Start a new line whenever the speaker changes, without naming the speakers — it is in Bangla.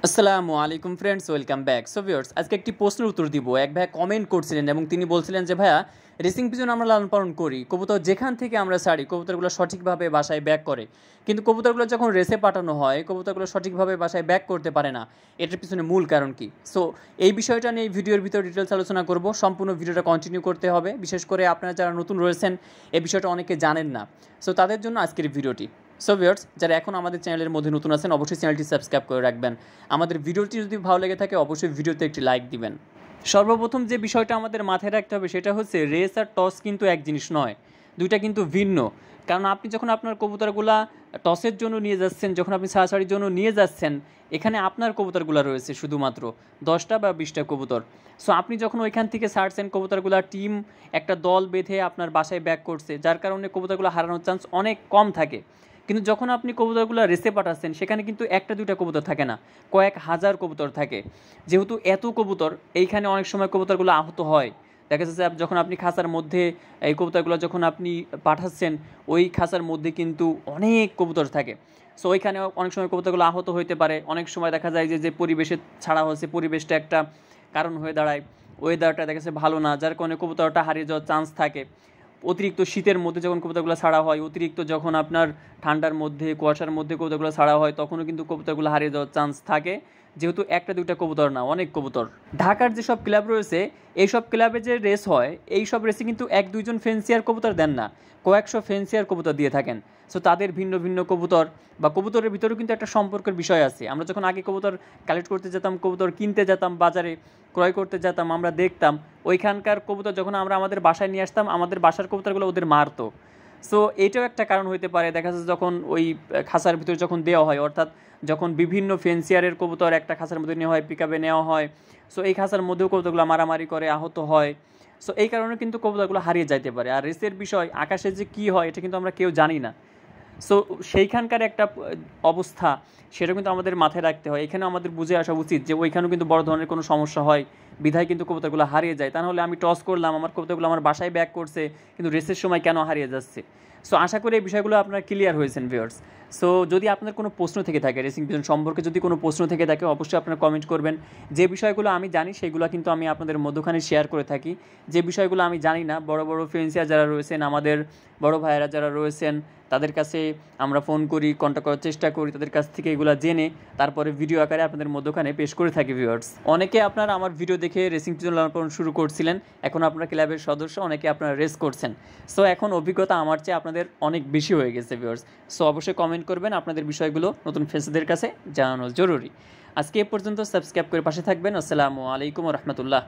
আসসালামু আলাইকুম friends, welcome back. So viewers, আজকে একটি প্রশ্নের উত্তর দিব। এক ভাই কমেন্ট করছিলেন এবং তিনি বলছিলেন যে ভাইয়া, রেসিং পিজন আমরা লালন পালন করি, কবুতর যেখান থেকে আমরা ছাড়ি কবুতরগুলো সঠিকভাবে বাসায় ব্যাক করে, কিন্তু কবুতরগুলো যখন রেসে পাঠানো হয় কবুতরগুলো সঠিকভাবে বাসায় ব্যাক করতে পারে না। এটার পিছনে মূল কারণ কি? সো এই বিষয়টা নিয়ে এই ভিডিওর ভিতরে ডিটেলস আলোচনা করব। সম্পূর্ণ ভিডিওটা কন্টিনিউ করতে হবে, বিশেষ করে আপনারা যারা নতুন রয়েছেন এই বিষয়টা অনেকে জানেন না। সো তাদের জন্য আজকের ভিডিওটি। সো ভিউয়ার্স, যারা এখন আমাদের চ্যানেলের মধ্যে নতুন আছেন অবশ্যই চ্যানেলটি সাবস্ক্রাইব করে রাখবেন। আমাদের ভিডিওটি যদি ভালো লেগে থাকে অবশ্যই ভিডিওতে একটি লাইক দিবেন। সর্বপ্রথম যে বিষয়টা আমাদের মাথায় রাখতে হবে সেটা হচ্ছে রেস আর টস কিন্তু এক জিনিস নয়, দুইটা কিন্তু ভিন্ন। কারণ আপনি যখন আপনার কবুতরগুলা টসের জন্য নিয়ে যাচ্ছেন, যখন আপনি ছাড়াছাড়ির জন্য নিয়ে যাচ্ছেন, এখানে আপনার কবুতরগুলো রয়েছে শুধুমাত্র 10টা বা 20টা কবুতর। সো আপনি যখন ওইখান থেকে ছাড়ছেন কবুতরগুলা টিম একটা দল বেঁধে আপনার বাসায় ব্যাক করছে, যার কারণে কবুতরগুলো হারানোর চান্স অনেক কম থাকে। কিন্তু যখন আপনি কবুতরগুলো রেসে পাঠাচ্ছেন সেখানে কিন্তু একটা দুইটা কবুতর থাকে না, কয়েক হাজার কবুতর থাকে। যেহেতু এত কবুতর, এইখানে অনেক সময় কবুতরগুলো আহত হয়। দেখা যাচ্ছে যখন আপনি খাঁচার মধ্যে এই কবুতরগুলো যখন আপনি পাঠাচ্ছেন, ওই খাঁচার মধ্যে কিন্তু অনেক কবুতর থাকে। সো ওইখানে অনেক সময় কবুতরগুলো আহত হইতে পারে। অনেক সময় দেখা যায় যে পরিবেশে ছাড়া হয়েছে পরিবেশটা একটা কারণ হয়ে দাঁড়ায়, ওয়েদারটা দেখা যাচ্ছে ভালো না, যার কারণে কবুতরটা হারিয়ে যাওয়ার চান্স থাকে। অতিরিক্ত শীতের মধ্যে যখন কবুতরগুলো ছাড়া হয়, অতিরিক্ত যখন আপনার ঠান্ডার মধ্যে কুয়াশার মধ্যে কবুতরগুলো ছাড়া হয়, তখনও কিন্তু কবুতরগুলো হারিয়ে যাওয়ার চান্স থাকে। যেহেতু একটা দুইটা কবুতর না, অনেক কবুতর। ঢাকার যেসব ক্লাব রয়েছে এইসব ক্লাবে যে রেস হয়, এই সব রেসে কিন্তু এক দুইজন ফেন্সিয়ার কবুতর দেন না, কয়েকশো ফেন্সিয়ার কবুতর দিয়ে থাকেন। সো তাদের ভিন্ন ভিন্ন কবুতর বা কবুতরের ভিতরেও কিন্তু একটা সম্পর্কের বিষয় আছে। আমরা যখন আগে কবুতর কালেক্ট করতে যেতাম, কবুতর কিনতে যেতাম, বাজারে ক্রয় করতে যেতাম, আমরা দেখতাম ওইখানকার কবুতর যখন আমরা আমাদের বাসায় নিয়ে আসতাম, আমাদের বাসার কবুতরগুলো ওদের মারতো। সো এটাও একটা কারণ হইতে পারে। দেখা যাচ্ছে যখন ওই খাঁচার ভিতরে যখন দেওয়া হয়, অর্থাৎ যখন বিভিন্ন ফেন্সিয়ারের কবুতর একটা খাঁচার মধ্যে নেওয়া হয়, পিকআপে নেওয়া হয়, সো এই খাঁচার মধ্যেও কবুতরগুলো মারামারি করে আহত হয়। সো এই কারণে কিন্তু কবুতরগুলো হারিয়ে যাইতে পারে। আর রেসের বিষয়, আকাশে যে কী হয় এটা কিন্তু আমরা কেউ জানি না। সো সেইখানকার একটা অবস্থা, সেটা কিন্তু আমাদের মাথায় রাখতে হয়। এখানেও আমাদের বুঝে আসা উচিত যে ওইখানেও কিন্তু বড় ধরনের কোনো সমস্যা হয়, বিধায় কিন্তু কবুতরগুলো হারিয়ে যায়। তা নাহলে আমি টস করলাম, আমার কবুতরগুলো আমার বাসায় ব্যাক করছে, কিন্তু রেসের সময় কেন হারিয়ে যাচ্ছে? সো আশা করি এই বিষয়গুলো আপনারা ক্লিয়ার হয়েছেন ভিউয়ার্স। সো যদি আপনার কোনো প্রশ্ন থেকে থাকে, রেসিং পিজন সম্পর্কে যদি কোনো প্রশ্ন থেকে থাকে, অবশ্যই আপনারা কমেন্ট করবেন। যে বিষয়গুলো আমি জানি সেগুলো কিন্তু আমি আপনাদের মধ্যখানে শেয়ার করে থাকি। যে বিষয়গুলো আমি জানি না, বড় বড় ফ্রেন্সিয়ার যারা রয়েছেন, আমাদের বড় ভাইয়েরা যারা রয়েছেন, তাদের কাছে আমরা ফোন করি, কন্ট্যাক্ট করার চেষ্টা করি, তাদের কাছ থেকে এগুলো জেনে তারপরে ভিডিও আকারে আপনাদের মধ্যখানে পেশ করে থাকি ভিউয়ার্স। অনেকে আপনারা আমার ভিডিও দেখে রেসিং পিজন লালন পালন শুরু করছিলেন, এখন আপনারা ক্লাবের সদস্য, অনেকে আপনারা রেস করছেন। সো এখন অভিজ্ঞতা আমার চেয়ে আপনাদের অনেক বেশি হয়ে গেছে ভিউয়ার্স। সো অবশ্যই কমেন্ট করবেন, আপনাদের বিষয়গুলো নতুন ফেসদের কাছে জানানো জরুরি। আজকে এ পর্যন্ত, সাবস্ক্রাইব করে পাশে থাকবেন। আসসালামু আলাইকুম রহমতুল্লাহ।